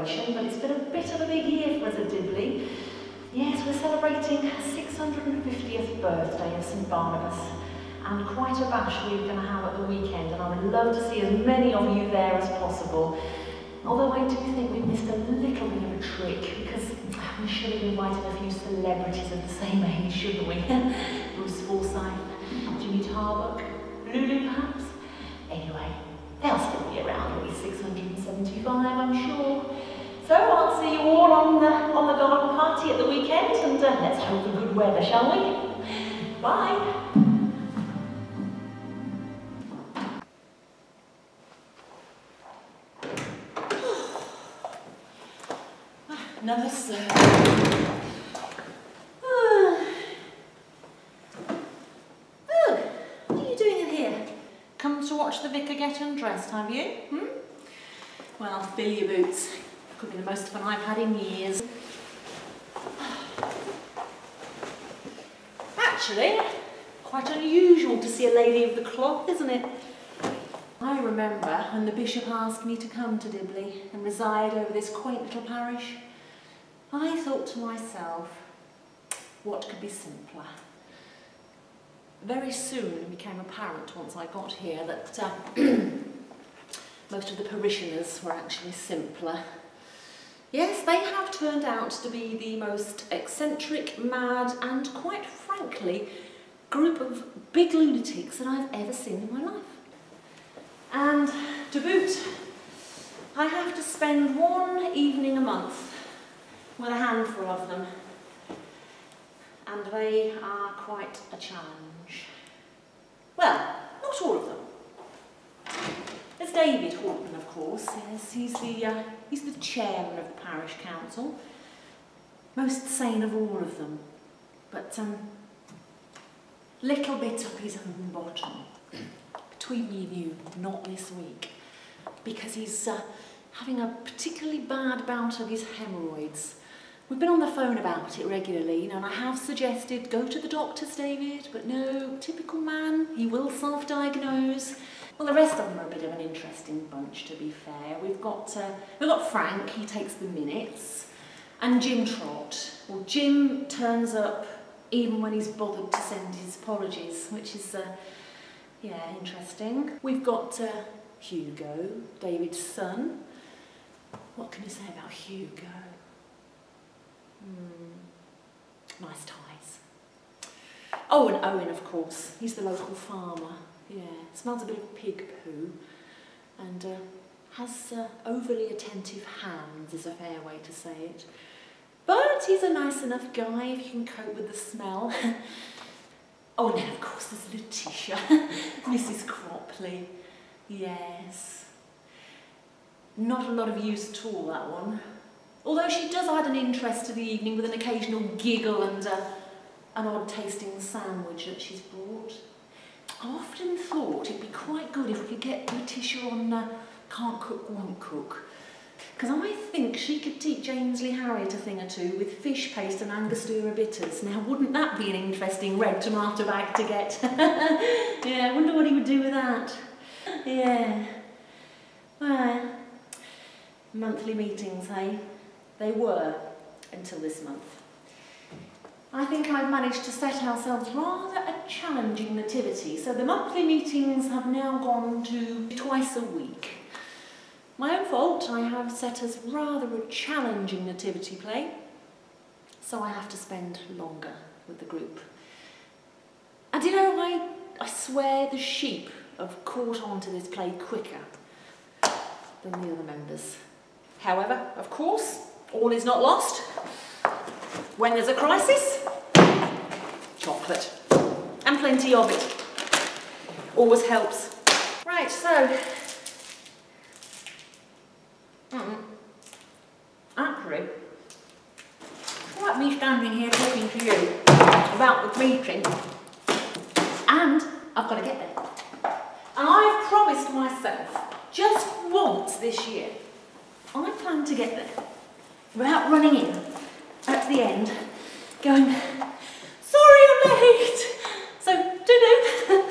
celebration, but it's been a bit of a big year for us at Dibley. Yes, we're celebrating her 650th birthday of St Barnabas, and quite a bash we're going to have at the weekend, and I would love to see as many of you there as possible. Although I do think we've missed a little bit of a trick, because we should have invited a few celebrities of the same age, shouldn't we? Bruce Forsyth, Jimmy Tarbuck, Lulu perhaps? Anyway, they'll still be around at least 675, I'm sure. So I'll see you all on the garden party at the weekend, and let's hope for good weather, shall we? Bye! Another serve. Oh, what are you doing in here? Come to watch the vicar get undressed, have you? Well, fill your boots. Could be the most fun I've had in years. Actually, quite unusual to see a lady of the cloth, isn't it? I remember when the bishop asked me to come to Dibley and reside over this quaint little parish. I thought to myself, what could be simpler? Very soon it became apparent once I got here that most of the parishioners were actually simpler. Yes, they have turned out to be the most eccentric, mad and, quite frankly, group of big lunatics that I've ever seen in my life. And to boot, I have to spend one evening a month with a handful of them, and they are quite a challenge. Well, not all of them. There's David Horton, of course. Yes, he's the chairman of the parish council, most sane of all of them, but little bit up his own bottom. Between me and you, not this week, because he's having a particularly bad bout of his hemorrhoids. We've been on the phone about it regularly, and I have suggested go to the doctors, David, but no, typical man, he will self-diagnose. Well, the rest of them are a bit of an interesting bunch, to be fair. We've got Frank, he takes the minutes, and Jim Trott. Well, Jim turns up even when he's bothered to send his apologies, which is, yeah, interesting. We've got Hugo, David's son. What can you say about Hugo? Nice ties. Oh, and Owen, of course. He's the local farmer. Yeah, smells a bit of pig poo, and has overly attentive hands, is a fair way to say it. But he's a nice enough guy if you can cope with the smell. Oh, and then of course there's Letitia, Mrs. Cropley. Yes. Not a lot of use at all, that one. Although she does add an interest to the evening with an occasional giggle and an odd tasting sandwich that she's brought. I often thought it'd be quite good if we could get Letitia on Can't Cook, Won't Cook. Because I think she could teach Ainsley Harriet a thing or two with fish paste and Angostura bitters. Now, wouldn't that be an interesting red tomato bag to get? Yeah, I wonder what he would do with that. Yeah. Well, monthly meetings, hey? They were, until this month. I think I've managed to set ourselves rather a challenging nativity, so the monthly meetings have now gone to twice a week. My own fault, I have set us rather a challenging nativity play, so I have to spend longer with the group. And you know, I swear the sheep have caught on to this play quicker than the other members. However, of course, all is not lost. When there's a crisis, chocolate, and plenty of it. Always helps. Right, so, actually, like me standing here talking to you about the meeting, and I've got to get there. And I've promised myself, just once this year, I plan to get there without running in at the end, going, sorry I'm late. So, do-do.